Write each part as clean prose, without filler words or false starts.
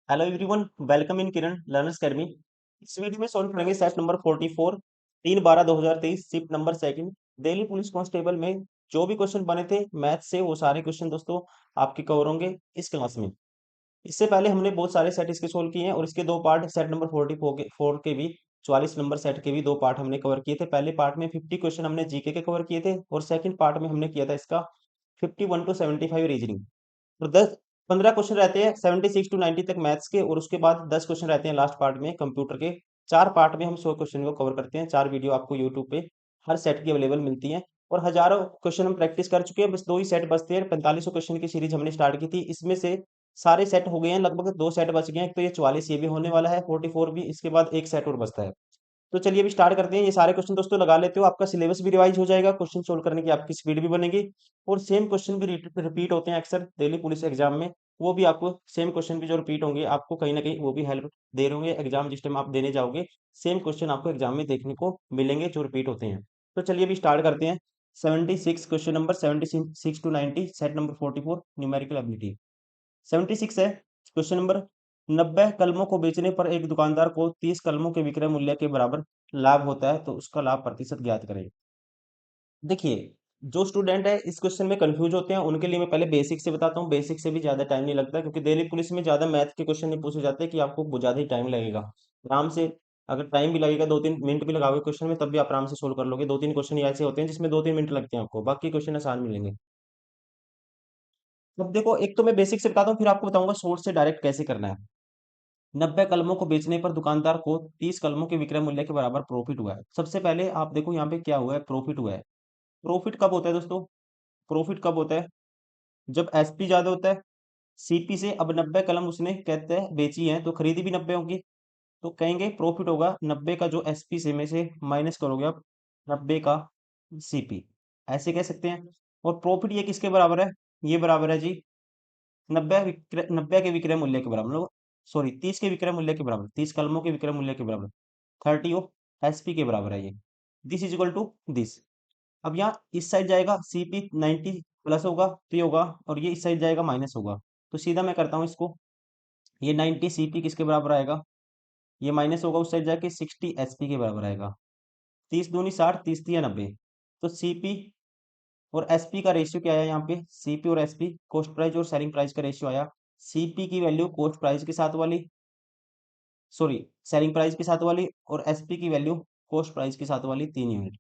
Hello everyone, welcome in Kiran learners academy. इस video में solve करेंगे set number 44 3/12/2023 shift number second Delhi police constable में। जो भी क्वेश्चन बने थे मैथ से वो सारे क्वेश्चन दोस्तों आपके कवर होंगे इस क्लास में। इससे पहले हमने बहुत सारे सेट इसके सोल्व किए हैं और इसके दो पार्ट सेट नंबर 44 के भी 44 नंबर सेट के भी दो पार्ट हमने कवर किए थे। पहले पार्ट में 50 क्वेश्चन हमने जीके के कवर किए थे और सेकंड पार्ट में हमने किया था इसका 51 टू 75 रीजनिंग। और 10-15 क्वेश्चन रहते हैं 76 टू 90 तक मैथ्स के, और उसके बाद 10 क्वेश्चन रहते हैं लास्ट पार्ट में कंप्यूटर के। चार पार्ट में हम 100 क्वेश्चन को कवर करते हैं। चार वीडियो आपको यूट्यूब पे हर सेट की अवेलेबल मिलती हैं और हजारों क्वेश्चन हम प्रैक्टिस कर चुके हैं। बस दो ही सेट बचते हैं। 4500 क्वेश्चन की सीरीज हमने स्टार्ट की थी, इसमें से सारे सेट हो गए हैं। लगभग दो सेट बच गए हैं। एक तो ये 44 ये भी होने वाला है, 44 भी, इसके बाद एक सेट और बचता है। तो चलिए अभी स्टार्ट करते हैं। ये सारे क्वेश्चन दोस्तों लगा लेते हो, आपका सिलेबस भी रिवाइज हो जाएगा, क्वेश्चन सोल्व करने की आपकी स्पीड भी बनेगी। और सेम क्वेश्चन भी रिपीट होते हैं अक्सर दिल्ली पुलिस एग्जाम में। वो भी आपको सेम क्वेश्चन भी जो रिपीट होंगे आपको कहीं ना कहीं वो भी हेल्प दे रहे होंगे एग्जाम जिस टाइम आप देने जाओगे। सेम क्वेश्चन आपको एग्जाम में देखने को मिलेंगे जो रिपीट होते हैं। तो चलिए अभी स्टार्ट करते हैं। 76 question number 76 to 90 set number 44 numerical ability. 76 है क्वेश्चन नंबर। 90 कलमों को बेचने पर एक दुकानदार को 30 कलमों के विक्रय मूल्य के बराबर लाभ होता है, तो उसका लाभ प्रतिशत ज्ञात करें। देखिए, जो स्टूडेंट है इस क्वेश्चन में कंफ्यूज होते हैं उनके लिए मैं पहले बेसिक से बताता हूँ। बेसिक से भी ज्यादा टाइम नहीं लगता, क्योंकि दिल्ली पुलिस में ज्यादा मैथ के क्वेश्चन नहीं पूछे जाते कि आपको बहुत ज्यादा ही टाइम लगेगा। आराम से, अगर टाइम भी लगेगा 2-3 मिनट भी लगाओगे क्वेश्चन में तब भी आप आराम से सोल्व कर लोगे। 2-3 क्वेश्चन ऐसे होते हैं जिसमें 2-3 मिनट लगते हैं आपको, बाकी क्वेश्चन आसान मिलेंगे। अब देखो, एक तो मैं बेसिक से बताता हूँ फिर आपको बताऊंगा सोर्स से डायरेक्ट कैसे करना है। 90 कलमों को बेचने पर दुकानदार को 30 कलमों के विक्रय मूल्य के बराबर प्रॉफिट हुआ है। सबसे पहले आप देखो यहाँ पे क्या हुआ है, प्रॉफिट हुआ है। प्रॉफिट कब होता है दोस्तों? प्रॉफिट कब होता है? जब एसपी ज्यादा होता है सीपी से। अब 90 कलम उसने कहते हैं बेची है तो खरीदी भी 90 होगी, तो कहेंगे प्रॉफिट होगा 90 का जो एसपी से में से माइनस करोगे आप 90 का सीपी, ऐसे कह सकते हैं। और प्रॉफिट ये किसके बराबर है? ये बराबर है जी 90 के विक्रय मूल्य के बराबर, मतलब सॉरी 30 के विक्रय मूल्य के बराबर, 30 कलमों के विक्रय मूल्य के बराबर, 30 ऑफ एसपी के बराबर है ये। This is equal to this. अब यहाँ इस साइड जाएगा सीपी 90 प्लस होगा तो ये होगा, और ये इस साइड जाएगा माइनस होगा। तो सीधा मैं करता हूँ इसको, ये 90 सीपी किसके बराबर आएगा? ये माइनस होगा उस साइड जाके 60 एसपी के बराबर आएगा। 30 दूनी 60, 30 तिया 90। तो सीपी और एसपी का रेशियो क्या आया यहाँ पे? सीपी और एसपी कॉस्ट प्राइस और सेलिंग प्राइस का रेशियो आया। सीपी की वैल्यू कॉस्ट प्राइस के साथ वाली, सॉरी सेलिंग प्राइस के साथ वाली, और एसपी की वैल्यू कॉस्ट प्राइस के साथ वाली 3 यूनिट।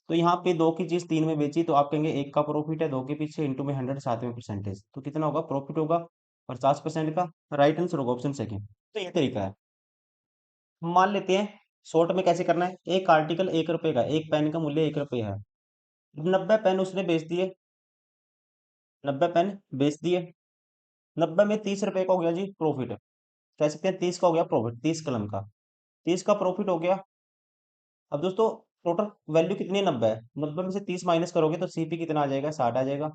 तो यहाँ पे दो की चीज 3 में बेची तो आप कहेंगे एक का प्रॉफिट है, दो के पीछे इंटू में 100 साथ में परसेंटेज, तो कितना होगा? प्रॉफिट होगा 50% का। राइट आंसर होगा ऑप्शन सेकंड। तो ये तरीका है। हम मान लेते हैं शॉर्ट में कैसे करना है। एक आर्टिकल 1 रुपए का, एक पेन का मूल्य 1 रुपये है। अब 90 पेन उसने बेच दिए, 90 पेन बेच दिए। 90 में 30 रुपए का हो गया जी प्रॉफिट, कह सकते हैं 30 का हो गया प्रॉफिट, 30 कलम का 30 का प्रॉफिट हो गया। अब दोस्तों टोटल वैल्यू कितनी है? 90 है। 90 में से 30 माइनस करोगे तो सीपी कितना आ जाएगा? 60 आ जाएगा।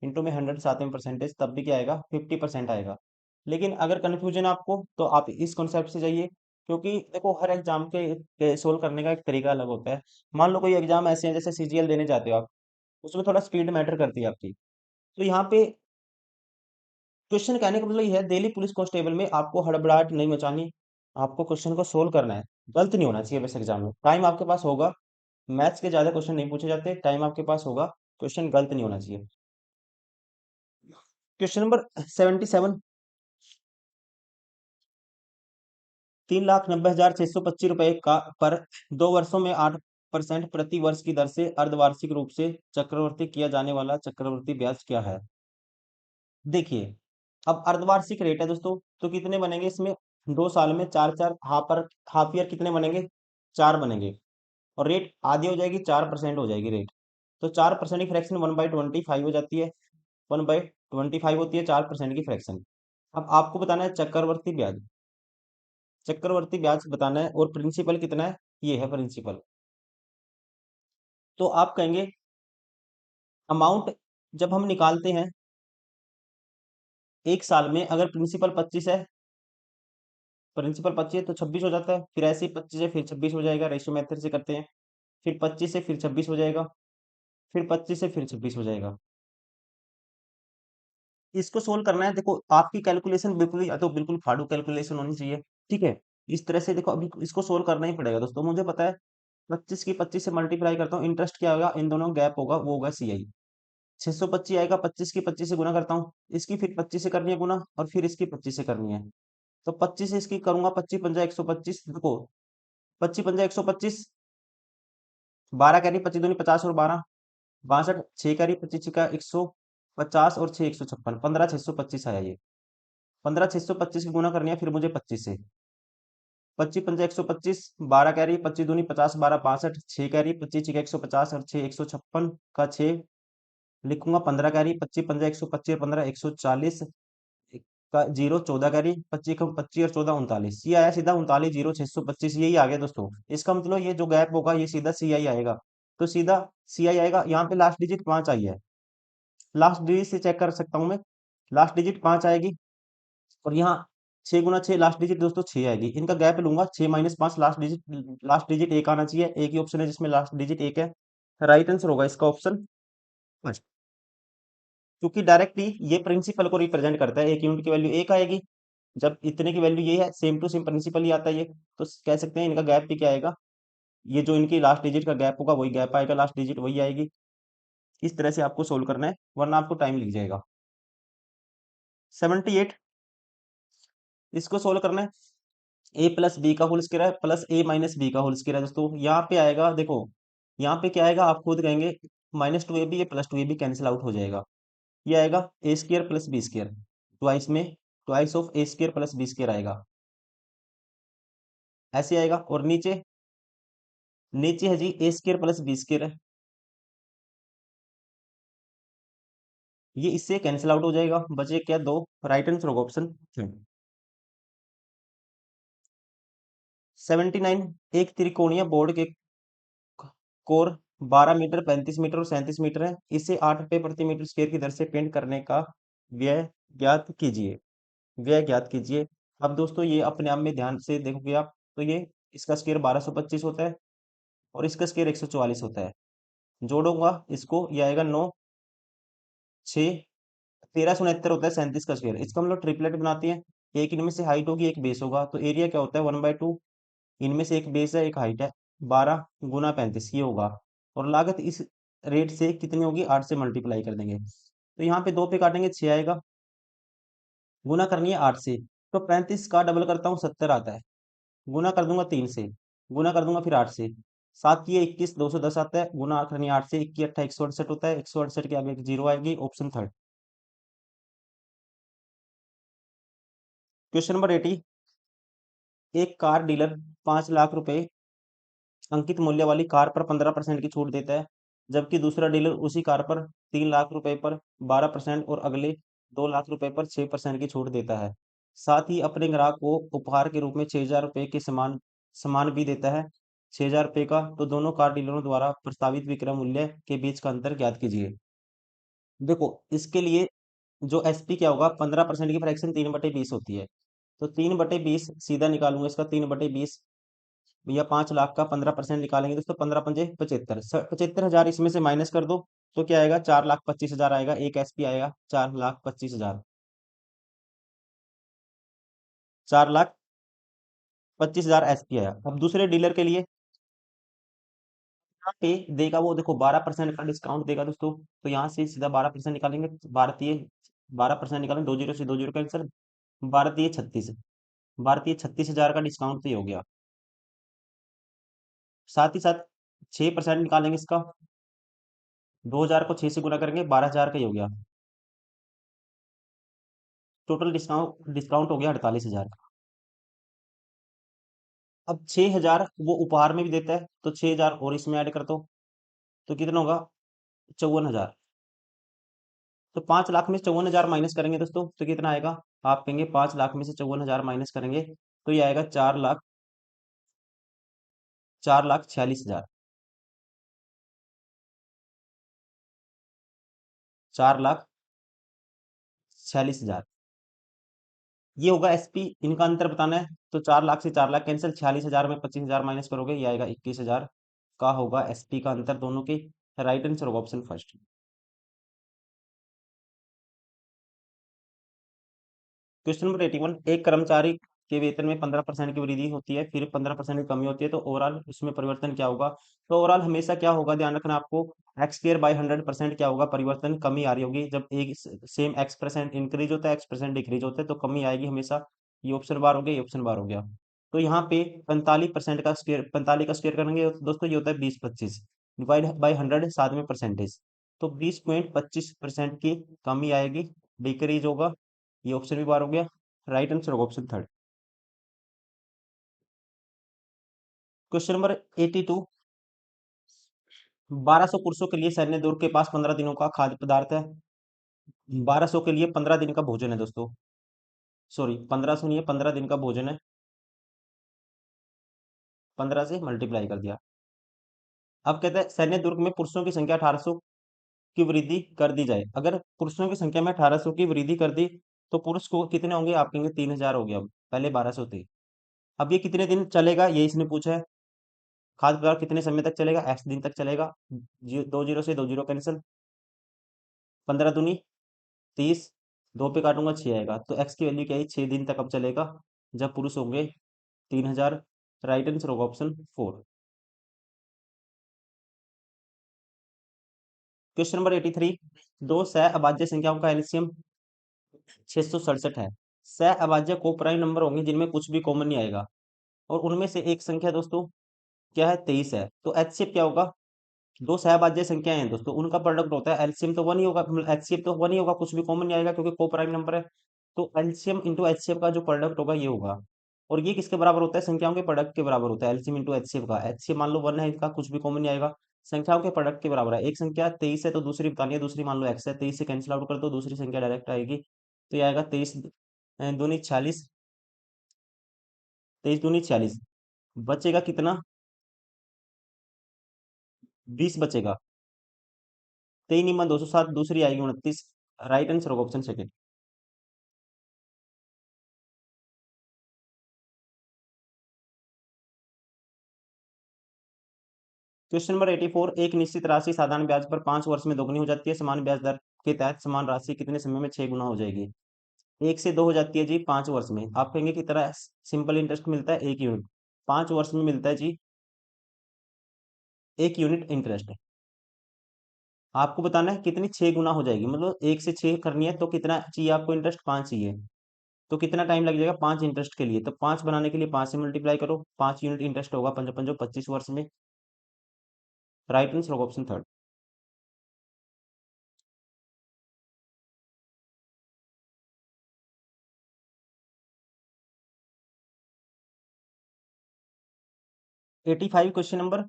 इंटू में 100 साथ में परसेंटेज, तब भी क्या आएगा? 50% आएगा। लेकिन अगर कन्फ्यूजन आपको तो आप इस कॉन्सेप्ट से जाइए, क्योंकि देखो हर एग्जाम के सोल्व करने का एक तरीका अलग होता है। मान लो कोई एग्जाम ऐसे है जैसे सीजीएल देने जाते हो आप, उसमें थोड़ा स्पीड मैटर करती है आपकी। तो यहाँ पे क्वेश्चन कहने का मतलब ये है, दिल्ली पुलिस कांस्टेबल में आपको हड़बड़ाहट नहीं मचानी, आपको क्वेश्चन को सोल्व करना है। गलत नहीं होना चाहिए बस एग्जाम में। टाइम आपके पास होगा, मैथ्स के ज्यादा क्वेश्चन नहीं पूछे जाते, टाइम आपके पास होगा, क्वेश्चन गलत नहीं होना चाहिए। Question number 77। 3,90,625 रुपए का पर 2 वर्षों में 8% प्रति वर्ष की दर से अर्धवार्षिक रूप से चक्रवृद्धि किया जाने वाला चक्रवृद्धि ब्याज क्या है? देखिए, अब अर्धवार्षिक रेट है दोस्तों, तो कितने बनेंगे इसमें? 2 साल में चार चार हाफ ईयर कितने बनेंगे? 4 बनेंगे। और रेट आधी हो जाएगी, 4% हो जाएगी रेट। तो 4% की फ्रैक्शन 1/25 हो जाती है। 1/25 होती है 4% की फ्रैक्शन। अब आपको बताना है चक्रवर्ती ब्याज, चक्रवर्ती ब्याज बताना है, और प्रिंसिपल कितना है? ये है प्रिंसिपल। तो आप कहेंगे अमाउंट जब हम निकालते हैं एक साल में, अगर प्रिंसिपल 25 है, प्रिंसिपल 25 है तो 26 हो जाता है। फिर ऐसे ही 25 है फिर 26 हो जाएगा, रेशियो मेथड से करते हैं। फिर 25 से फिर 26 हो जाएगा, फिर 25 से फिर 26 हो जाएगा। इसको सोल्व करना है, देखो आपकी कैलकुलेशन बिल्कुल या तो बिल्कुल फाड़ू कैलकुलेशन होनी चाहिए। ठीक है, इस तरह से देखो अभी इसको सोल्व करना ही पड़ेगा दोस्तों। मुझे पता है 25 की 25 से मल्टीप्लाई करता हूँ, इंटरेस्ट क्या होगा, इन दोनों गैप होगा, वो होगा सी आई। 625 आएगा, 25 की 25 से गुना करता हूँ, इसकी फिर 25 से करनी है गुना, और फिर इसकी 25 से करनी है। तो 25 से इसकी करूंगा, 25 पंजा 125, देखो 25 पंजा 125, 12 कैरी, 25 दूनी 50 और 12 62, 6 कैरी, 25 का 150 और 6 156, 15 625 आया ये। 15 625 की गुना करनी है फिर मुझे 25 से। 25 पंजा 125, 12 कैरी, 25 दूनी 50, 12 62, 6 कैरी, 25 का 150 और 6 156 का 6 लिखूंगा, 15 कैरी, 25 पंजा 125, 15 140 का जीरो, 14 कैरी, 25 का 25 और 14 39, ये आया सीधा 39 जीरो 625, यही आ गया दोस्तों। इसका मतलब ये जो गैप होगा ये सीधा सी आई आएगा। तो सीधा सी आई आएगा, यहाँ पे लास्ट डिजिट 5 आई है, लास्ट डिजिट से चेक कर सकता हूँ मैं, लास्ट डिजिट 5 आएगी, और यहाँ 6 गुना 6 लास्ट डिजिट दोस्तों 6 आएगी, इनका गैप लूंगा 6 - 5 लास्ट डिजिट 1 आना चाहिए, एक ही ऑप्शन है जिसमें लास्ट डिजिट 1 है। राइट आंसर होगा इसका ऑप्शन फर्स्ट, क्योंकि डायरेक्टली ये प्रिंसिपल को रिप्रेजेंट करता है, एक यूनिट की वैल्यू 1 आएगी, जब इतने की वैल्यू ये है, सेम टू सेम प्रिंसिपल ही आता है ये। तो कह सकते हैं इनका गैप भी क्या आएगा, ये जो इनकी लास्ट डिजिट का गैप होगा वही गैप आएगा, लास्ट डिजिट वही आएगी। इस तरह से आपको सोल्व करना है, वरना आपको टाइम लग जाएगा। 78, इसको सोल्व करना है, ए प्लस बी का होल स्क्वायर है प्लस ए माइनस बी का होल स्क्वायर है दोस्तों। यहाँ पे आएगा देखो, यहाँ पे क्या आएगा आप खुद कहेंगे, -2ab, ये +2ab कैंसिल आउट हो जाएगा, ये आएगा A square plus B square, twice में twice of A square plus B square आएगा, ऐसे आएगा। और नीचे, नीचे है जी A square plus B square है, ये इससे कैंसिल आउट हो जाएगा, बचे क्या दो, राइट आंसर होगा ऑप्शन 79, एक त्रिकोणीय बोर्ड के कोर 12 मीटर 35 मीटर और 37 मीटर है, इसे 8 रुपए प्रति मीटर स्क्वायर की दर से पेंट करने का व्यय ज्ञात कीजिए, व्यय ज्ञात कीजिए। अब दोस्तों ये अपने आप में ध्यान से देखोगे आप, तो ये इसका स्क्वायर 1225 होता है, और इसका स्क्वायर 144 होता है, जोड़ूंगा इसको, ये आएगा 9 6 1369 होता है 37 का स्क्वायर, इसका हम लोग ट्रिपलेट बनाते हैं, एक इनमें से हाइट होगी एक बेस होगा, तो एरिया क्या होता है 1/2, इनमें से एक बेस है एक हाइट है, 12 × 35 ये होगा, और लागत इस रेट से कितनी होगी, 8 से मल्टीप्लाई कर देंगे, तो यहाँ पे 2 पे काटेंगे 6 आएगा, गुना करनी है 8 से, तो 35 का डबल करता हूँ 70 आता है, गुना कर दूंगा 3 से, गुना कर दूंगा फिर 8 से, 7 की 21 210 आता है, गुना करनी है 8 से, 21 8 168 होता है, 168 के आगे एक जीरो आएगी, ऑप्शन थर्ड। क्वेश्चन नंबर 80, एक कार डीलर 5 लाख रुपए अंकित मूल्य वाली कार पर 15% की छूट देता है, जबकि दूसरा डीलर उसी कार पर 3 लाख रुपए पर 12% और अगले 2 लाख रुपए पर 6% की छूट देता है। साथ ही अपने ग्राहक को उपहार के रूप में 6,000 रुपए के समान समान भी देता है, 6,000 रुपए का। तो दोनों कार डीलरों द्वारा प्रस्तावित विक्रय मूल्य के बीच का अंतर ज्ञात कीजिए। देखो इसके लिए जो एसपी क्या होगा, 15% की फ्रैक्शन 3/20 होती है, तो 3/20 सीधा निकालूंगा इसका, 3/20 भैया 5 लाख का 15% निकालेंगे दोस्तों, 15 पंजे 75, 75,000 इसमें से माइनस कर दो, तो क्या आएगा 4,25,000 आएगा, एक एसपी आएगा 4,25,000, 4,25,000 एसपी आया। अब दूसरे डीलर के लिए यहाँ पे देगा वो, देखो 12% का डिस्काउंट देगा दोस्तों, तो यहाँ से सीधा 12% निकालेंगे, भारतीय 12% निकालेंगे, 2 जीरो से 2 जीरो कैंसिल, भारतीय 36, भारतीय 36,000 का डिस्काउंट तो ये हो गया। साथ ही साथ 6% निकालेंगे इसका, 2,000 को 6 से गुना करेंगे, 12,000 का ही हो गया, टोटल डिस्काउंट डिस्काउंट हो गया 48,000 का। अब 6,000 वो उपहार में भी देता है, तो 6,000 और इसमें ऐड कर दो, तो कितना होगा 54,000। तो 5 लाख में 54,000 माइनस करेंगे दोस्तों, तो कितना आएगा, आप कहेंगे 5 लाख में से 54,000 माइनस करेंगे, तो ये आएगा 4 लाख, 4,46,000, 4,46,000, ये होगा एसपी। इनका अंतर बताना है, तो 4 लाख से 4 लाख कैंसिल, 46,000 में 25,000 माइनस करोगे, ये आएगा 21,000 का होगा एसपी का अंतर दोनों के। राइट आंसर होगा ऑप्शन फर्स्ट। क्वेश्चन नंबर 81, एक कर्मचारी के वेतन में 15% की वृद्धि होती है, फिर 15% की कमी होती है, तो ओवरऑल इसमें परिवर्तन क्या होगा? तो ओवरऑल हमेशा क्या होगा, ध्यान रखना आपको, एक्स स्क्र बाई 100% क्या होगा, परिवर्तन कमी आ रही होगी। जब एक सेम एक्स परसेंट इंक्रीज होता है, एक्स परसेंट डिक्रीज होता है, तो कमी आएगी हमेशा। ये ऑप्शन बार हो गया, ये ऑप्शन बार हो गया। तो यहाँ पे 45% का स्क्र 45 का स्क्र करेंगे दोस्तों, ये होता है 20-25 डिवाइड बाई 100, साथ में परसेंटेज, तो 20.25% की कमी आएगी, डिक्रीज होगा। ये ऑप्शन भी बार हो गया। राइट आंसर होगा ऑप्शन थर्ड। क्वेश्चन नंबर 82, 1200 पुरुषों के लिए सैन्य दुर्ग के पास 15 दिनों का खाद्य पदार्थ है। 1200 के लिए 15 दिन का भोजन है दोस्तों, सॉरी 1500 नहीं है, 15 दिन का भोजन है। 15 से मल्टीप्लाई कर दिया। अब कहते हैं सैन्य दुर्ग में पुरुषों की संख्या 1800 की वृद्धि कर दी जाए। अगर पुरुषों की संख्या में 1800 की वृद्धि कर दी, तो पुरुष को कितने होंगे? आप कहेंगे 3000 हो गया, अब पहले 1200 थे। अब ये कितने दिन चलेगा, ये इसने पूछा है। खाद्य पदार्थ कितने समय तक चलेगा? एक्स दिन तक चलेगा। 2 जीरो से 2 जीरो कैंसिल, 15 दूनी 30, 2 पे काटूंगा 6 आएगा, तो एक्स की वैल्यू क्या है? 6 दिन तक अब चलेगा, जब पुरुष होंगे 3000। राइट आंसर होगा ऑप्शन 4। क्वेश्चन नंबर 83, दो सह अभाज्य संख्याओं का एलसीएम 667 है। सह अभाज्य को प्राइम नंबर होंगे जिनमें कुछ भी कॉमन नहीं आएगा, और उनमें से एक संख्या दोस्तों क्या है? 23 है। तो एचसीएफ क्या होगा? दो सहभाज्य संख्याएं हैं दोस्तों, उनका प्रोडक्ट होता है एलसीएम, तो वन ही होगा, एचसीएफ तो वन ही होगा, कुछ भी कॉमन नहीं आएगा क्योंकि को प्राइम नंबर है। तो एलसीएम इंटू एचसीएफ का जो प्रोडक्ट होगा ये होगा। और ये किसके बराबर होता है? संख्याओं के प्रोडक्ट के बराबर होता है एलसीएम इंटू एचसीएफ का। एचसीएफ मान लो वन है, इसका कुछ भी कॉमन नहीं आएगा, संख्याओं के प्रोडक्ट के बराबर है। एक संख्या 23 है तो दूसरी बतानी है, दूसरी मान लो एक्स है, 23 से कैंसिल आउट कर दो, दूसरी संख्या डायरेक्ट आएगी, तो ये आएगा 23 दूनी 46, 23 दूनी 46, बचेगा कितना? 20 बचेगा। 23 × 2 = 207, दूसरी आएगी 29। राइट आंसर होगा ऑप्शन सेकंड। क्वेश्चन नंबर 84, एक निश्चित राशि साधारण ब्याज पर 5 वर्ष में दोगुनी हो जाती है, समान ब्याज दर के तहत समान राशि कितने समय में 6 गुना हो जाएगी? 1 से 2 हो जाती है जी 5 वर्ष में। आप कहेंगे कि तरह सिंपल इंटरेस्ट मिलता है 1 यूनिट, 5 वर्ष में मिलता है जी 1 यूनिट इंटरेस्ट। आपको बताना है कितनी 6 गुना हो जाएगी, मतलब 1 से 6 करनी है, तो कितना चाहिए आपको इंटरेस्ट? 5 चाहिए, तो कितना टाइम लग जाएगा 5 इंटरेस्ट के लिए? तो 5 बनाने के लिए 5 से मल्टीप्लाई करो, 5 यूनिट इंटरेस्ट होगा, 5 5 25 वर्ष में। राइट आंसर होगा ऑप्शन थर्ड। 85 क्वेश्चन नंबर,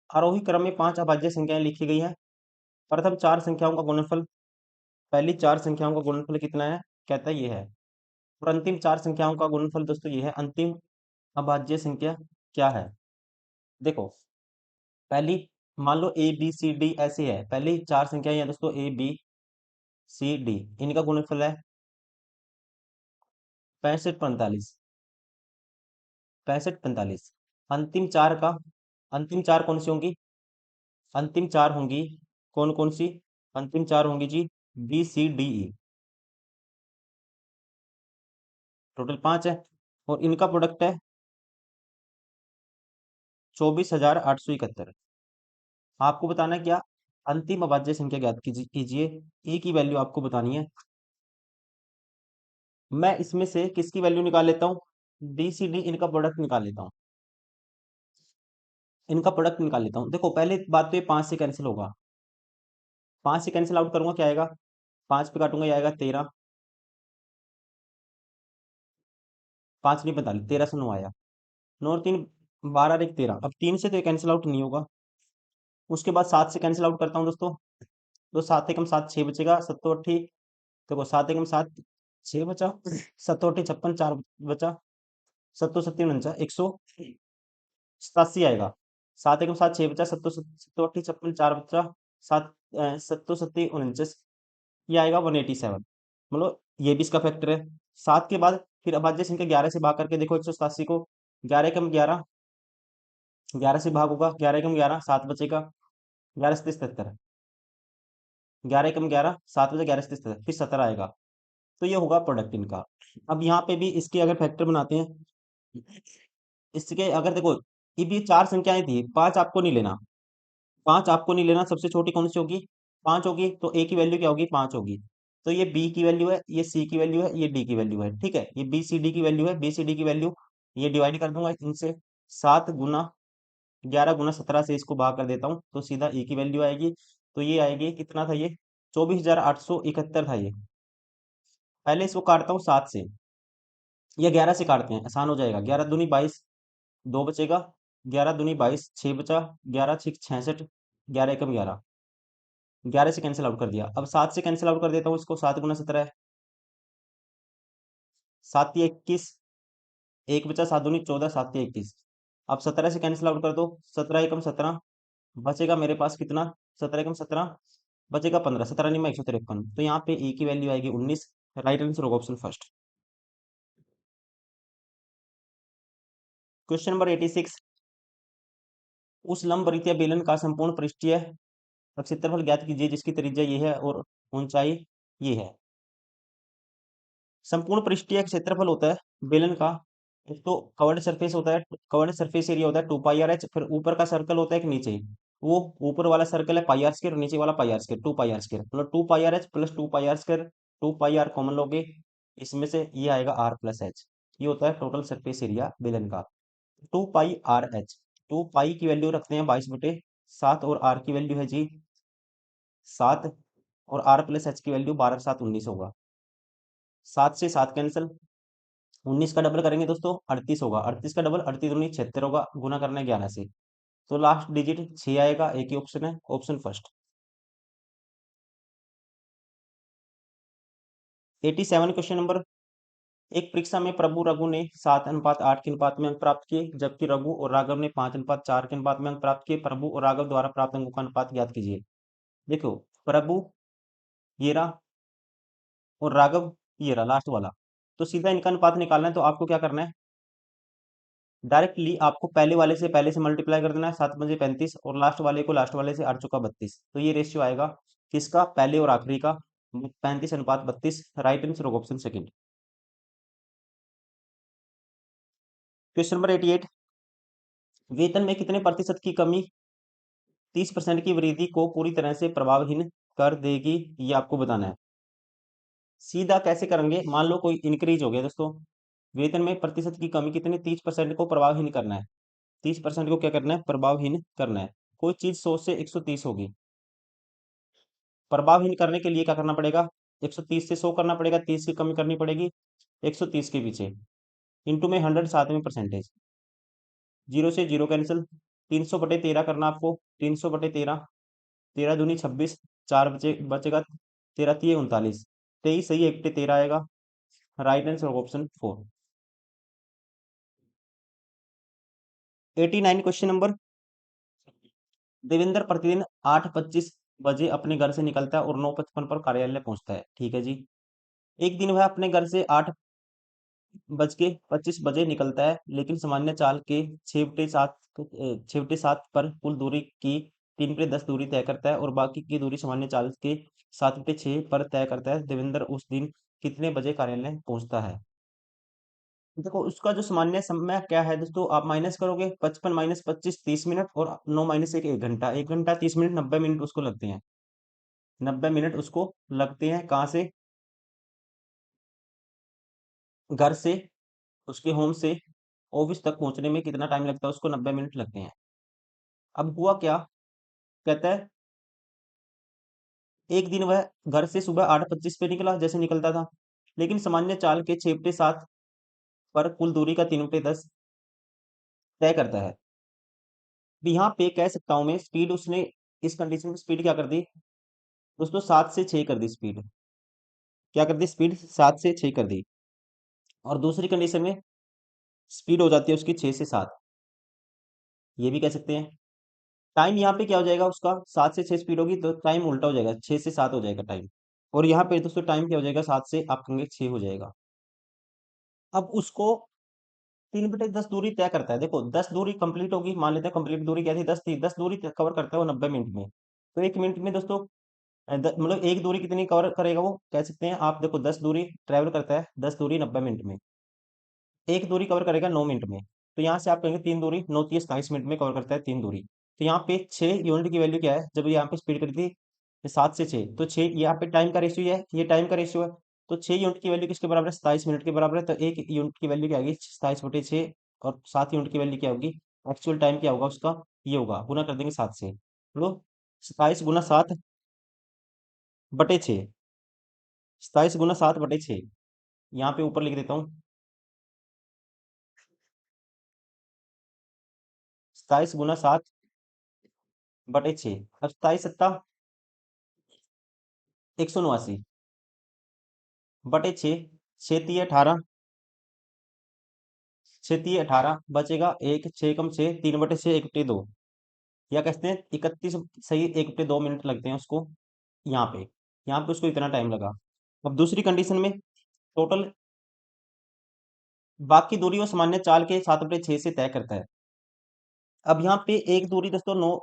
आरोही क्रम में 5 अभाज्य संख्याएं लिखी गई हैं। प्रथम 4 संख्याओं का गुणनफल, पहली 4 संख्याओं का गुणनफल कितना है? कहता है ये है। और अंतिम 4 संख्याओं का गुणनफल दोस्तों ये है। अंतिम अभाज्य संख्या क्या है? देखो, पहली मान लो ए बी सी डी ऐसे है, पहली 4 संख्याएं हैं दोस्तों ए बी सी डी, इनका गुणनफल है 65 45, 65 45। अंतिम 4 का, अंतिम 4 कौन सी होंगी? अंतिम 4 होंगी कौन कौन सी? अंतिम 4 होंगी जी B C D E, total 5 है, और इनका प्रोडक्ट है 24,871। आपको बताना है क्या? अंतिम अभाज्य संख्या ज्ञात कीजिए। ए की वैल्यू आपको बतानी है। मैं इसमें से किसकी वैल्यू निकाल लेता हूँ? बी सी डी, इनका प्रोडक्ट निकाल लेता हूँ, इनका प्रोडक्ट निकाल लेता हूँ। देखो पहले बात तो ये 5 से कैंसिल होगा, 5 से कैंसिल आउट करूंगा क्या आएगा? 5 पे काटूंगा, ये आएगा 13, 5 नहीं 45, 13 से 9 आया, 9 और 3 12 और 1 13। अब 3 से तो कैंसिल आउट नहीं होगा। उसके बाद 7 से कैंसिल आउट करता हूँ दोस्तों, तो 7 एकम 7 6 बचेगा, 7 देखो 7 एकम 7 6 बचा, 7 56 4 बचा, 7 7 49 187 आएगा। 7 एकम 7 6 बचा, 7 56 4 बचा, 7 ये आएगा 187, मतलब ये भी इसका फैक्टर है। 7 के बाद फिर अभाज्य संख्या 11 से भाग करके देखो 187 को, 11 एकम 11, 11 से भाग होगा, 11 एकम 11 7 बचेगा, 11 7 77, 11 एकम 11 7 बचा, 11 7 77, फिर 17 आएगा। तो ये होगा प्रोडक्ट इनका। अब यहाँ पे भी इसके अगर फैक्टर बनाते हैं, इसके अगर देखो, ये चार संख्याएं थी, पांच आपको नहीं लेना, पांच आपको नहीं लेना, सबसे छोटी कौन सी होगी, पांच होगी, तो ए की वैल्यू क्या होगी, पांच होगी। तो ये बी की वैल्यू है, ये सी की वैल्यू है, ये डी की वैल्यू है, ठीक है, ये बी सी डी की वैल्यू है, बी सी डी की वैल्यू, ये डिवाइड कर दूंगा इनसे, 7 गुना 11 गुना 17 से इसको भाग कर देता हूँ, तो सीधा ए की वैल्यू आएगी। तो ये आएगी, कितना था ये, 24,871 था ये। पहले इसको काटता हूँ 7 से, या 11 से काटते हैं, आसान हो जाएगा, 11 दूनी 22, 2 बचेगा, 11 दूनी 22, 6 बचा, 11 6 66, 11 एकम 11, 11 से कैंसिल आउट कर दिया। अब 7 से कैंसिल आउट कर देता हूँ इसको, 7 गुना 17 है, 7 या 21, एक बचा, 7 दूनी 14, 7 या 21। अब 17 से कैंसिल आउट कर दो, 17 एकम 17, बचेगा मेरे पास कितना, 17 एकम 17, बचेगा 15, 17 नहीं 153, तो यहाँ पे ए की वैल्यू आएगी 19। राइट आंसर होगा ऑप्शन फर्स्ट। क्वेश्चन नंबर 86, उस लंब वृत्तीय बेलन का संपूर्ण पृष्ठीय क्षेत्रफल ज्ञात कीजिए जिसकी त्रिज्या ये है और ऊंचाई ये है। संपूर्ण पृष्ठीय क्षेत्रफल होता है बेलन का, एक तो कवर्ड सरफेस होता है, कवर्ड सरफेस एरिया होता है 2 पाई आर एच, फिर ऊपर का सर्कल होता है एक नीचे, वो ऊपर वाला सर्कल है पाई आर स्क्वायर, नीचे वाला pi R square, 2 pi R square, मतलब 2 pi R H plus 2 pi R square, 2 pi R common लोगे, इसमें से ये आएगा आर प्लस एच, ये होता है टोटल सरफेस एरिया बेलन का। 2 पाई आर एच, 2 पाई की वैल्यू रखते हैं 22/7, और आर की वैल्यू है जी 7, और आर प्लस एच की वैल्यू 12 7 19 होगा। 7 से 7 कैंसिल, 19 का डबल करेंगे दोस्तों 38 होगा, 38 का डबल 38 दूनी 76 होगा, गुना करना है 11 से, तो लास्ट डिजिट 6 आएगा, एक ही ऑप्शन है, ऑप्शन फर्स्ट। 87 क्वेश्चन नंबर, एक परीक्षा में प्रभु रघु ने 7:8 के अनुपात में अंक प्राप्त किए, जबकि रघु और राघव ने 5:4 के अनुपात में अंक प्राप्त किए, प्रभु और राघव द्वारा प्राप्त अंकों का अनुपात ज्ञात कीजिए। देखो, प्रभु ये रहा, और राघव ये रहा लास्ट वाला, तो सीधा इनका अनुपात निकालना है, तो आपको क्या करना है, डायरेक्टली आपको पहले से मल्टीप्लाई कर देना है, 7 5 35, और लास्ट वाले को लास्ट वाले से 8 चौका 32, तो ये रेशियो आएगा किसका, पहले और आखिरी का, 35:32। राइट आंसर होगा ऑप्शन सेकंड। क्वेश्चन नंबर 88, वेतन में कितने प्रतिशत की कमी 30% की वृद्धि को पूरी तरह से प्रभावहीन कर देगी, ये आपको बताना है। सीधा कैसे करेंगे, मान लो कोई इंक्रीज हो गया दोस्तों, वेतन में प्रतिशत की कमी कितने, 30% को प्रभावहीन करना है, 30% को क्या करना है, प्रभावहीन करना है। कोई चीज 100 से 130 होगी, प्रभावहीन करने के लिए क्या करना पड़ेगा, 130 से 100 करना पड़ेगा, 30 की कमी करनी पड़ेगी 130 के पीछे, इंटू में 100 साथ में परसेंटेज, 0 से 0 कैंसिल, 300/13 करना आपको, 300/13, 13 दूनी 26, 4 बचेगा, 13 3 39, 23 सही, 1/13 आएगा। Right answer option 4। 89 question number, Devendra प्रतिदिन 8:25 बजे अपने घर से निकलता है और 9:55 पर कार्यालय पहुंचता है, ठीक है जी। एक दिन वह अपने घर से 8:25 बजे निकलता है, लेकिन सामान्य चाल के 6/7 पर कुल दूरी की 3/10 दूरी तय करता है और बाकी की दूरी सामान्य चाल के 7/6 पर तय करता है। देवेंद्र उस दिन कितने बजे कार्यालय पहुंचता है। देखो, उसका जो सामान्य समय क्या है दोस्तों, आप माइनस करोगे, 55 - 25 30 मिनट, और 9 - 1 1 घंटा, 1 घंटा 30 मिनट, 90 मिनट उसको लगते हैं, 90 मिनट उसको लगते हैं, कहाँ से, घर से, उसके होम से ऑफिस तक पहुंचने में कितना टाइम लगता है, उसको 90 मिनट लगते हैं। अब हुआ क्या, कहता है एक दिन वह घर से सुबह 8:25 पे निकला, जैसे निकलता था, लेकिन सामान्य चाल के 6/7 पर कुल दूरी का 3/10 तय करता है। अब यहाँ पे कह सकता हूं मैं, स्पीड उसने इस कंडीशन में स्पीड क्या कर दी दोस्तों, 7 से 6 कर दी स्पीड, क्या कर दी स्पीड, 7 से 6 कर दी, और दूसरी कंडीशन में स्पीड हो जाती है उसकी 6 से 7, ये भी कह सकते हैं। टाइम यहाँ पे क्या हो जाएगा उसका, 7 से 6 स्पीड होगी तो टाइम उल्टा हो जाएगा, 6 से 7 हो जाएगा टाइम, और यहाँ पे दोस्तों टाइम क्या हो जाएगा, 7 से आप कहेंगे 6 हो जाएगा। अब उसको 3/10 दूरी तय करता है, देखो 10 दूरी कंप्लीट होगी, मान लेते हैं कंप्लीट दूरी क्या थी, 10 थी, 10 दूरी कवर करता है वो 90 मिनट में, तो 1 मिनट में दोस्तों मतलब एक दूरी कितनी कवर करेगा वो, कह सकते हैं आप। देखो 10 दूरी ट्रेवल करता है, 10 दूरी 90 मिनट में, एक दूरी कवर करेगा 9 मिनट में। तो यहाँ से आप कहेंगे तीन दूरी 9 30 27 मिनट में कवर करता है तीन दूरी। तो यहाँ पे 6 यूनिट की वैल्यू क्या है, जब यहाँ पे स्पीड करी थी 7 से 6, तो 6 यहाँ पे टाइम का रेशियो है, ये टाइम का रेशियो है। तो 6 यूनिट की वैल्यू किसके बराबर है, 27 मिनट के बराबर है। तो 1 यूनिट की वैल्यू क्या होगी, 27/6। और 7 यूनिट की वैल्यू क्या होगी, एक्चुअल टाइम क्या होगा उसका, ये होगा, गुना कर देंगे 7 से। लो 27 गुना 7/6, 27 गुना 7/6, यहाँ पे ऊपर लिख देता हूँ 27 गुना 7/6। अब 27 सत्ता 179/6, 6 तिये 18, 6 तिये 18 बचेगा एक, 6 कम 6, 3/6, 1/2। या कहते हैं 31, सही 1/2 मिनट लगते हैं उसको। यहाँ पे यहाँ पे उसको इतना टाइम लगा। अब दूसरी कंडीशन में टोटल बाकी दूरी वो सामान्य चाल के 7/6 से तय करता है। अब यहाँ पे एक दूरी दोस्तों 9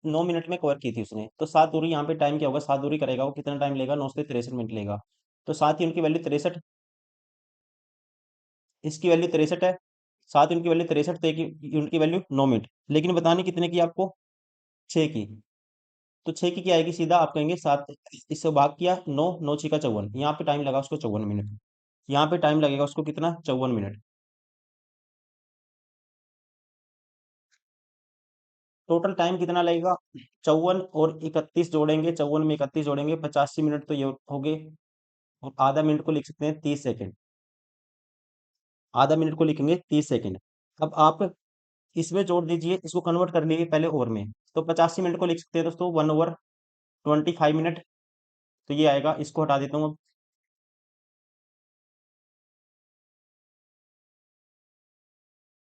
9 मिनट में कवर की थी उसने, तो 7 दूरी यहाँ पे टाइम क्या होगा, 7 दूरी करेगा वो कितना टाइम लेगा, 9 से 63 मिनट लेगा। तो 7 यूनिट की वैल्यू 63, इसकी वैल्यू 63 है। 7 यूनिट की वैल्यू 63, तो एक यूनिट की वैल्यू 9 मिनट। लेकिन बतानी कितने की आपको, 6 की। तो 6 की क्या आएगी, सीधा आप कहेंगे 7, इससे भाग किया 9, 9 6 का 54, यहाँ पे टाइम लगा उसको 54 मिनट। यहाँ पे टाइम लगेगा उसको कितना, 54 मिनट। टोटल टाइम कितना लगेगा, 54 और 31 जोड़ेंगे, 54 में 31 जोड़ेंगे, 85 मिनट तो ये हो गए। और आधा मिनट को लिख सकते हैं 30 सेकेंड, आधा मिनट को लिखेंगे 30 सेकेंड। अब आप इसमें जोड़ दीजिए, इसको कन्वर्ट कर लीजिए पहले ओवर में। तो 85 मिनट को लिख सकते हैं दोस्तों 1/25 मिनट। तो ये आएगा, इसको हटा देता हूँ अब।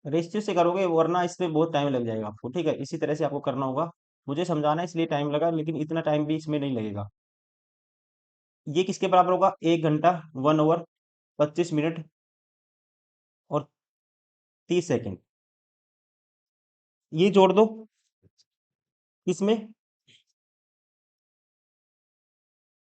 रेशियो से करोगे वरना इसमें बहुत टाइम लग जाएगा आपको, ठीक है, इसी तरह से आपको करना होगा। मुझे समझाना है इसलिए टाइम लगा, लेकिन इतना टाइम भी इसमें नहीं लगेगा। ये किसके बराबर होगा, 1 घंटा 1 ओवर 25 मिनट और 30 सेकेंड। ये जोड़ दो इसमें,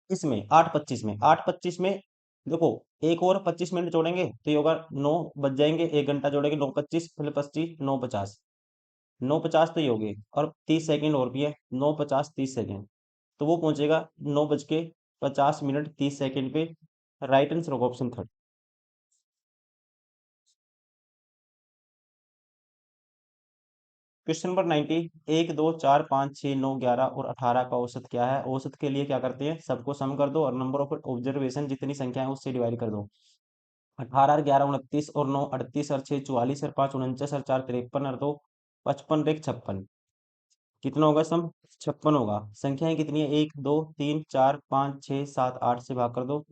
इसमें 8 25 में देखो, एक और 25 मिनट जोड़ेंगे तो ये होगा 9 बज जाएंगे, 1 घंटा जोड़ेंगे, 9 25 प्लस 25 9 50, 9 50 तो ये हो गए। और 30 सेकेंड और भी है, 9 50 30 सेकेंड। तो वो पहुंचेगा 9 बज के 50 मिनट 30 सेकेंड पे। राइट आंसर होगा ऑप्शन थर्ड। क्वेश्चन नंबर 90, 1 2 4 5 6 9 11 और 18 का औसत क्या है। औसत के लिए क्या करते हैं, सबको सम कर दो और नंबर ऑफ ऑब्जर्वेशन जितनी संख्या है उससे डिवाइड कर दो। 18 और 11 29 और 9 38 और 6 44 और 5 49 और 4 53 और 2 55 और 1 56, कितना होगा सम, 56 होगा। संख्याएं कितनी है, 1 2 3 4 5 6 7 8 से भाग कर दो,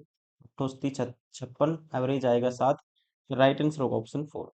56, एवरेज आएगा 7। राइट आंसर होगा ऑप्शन 4।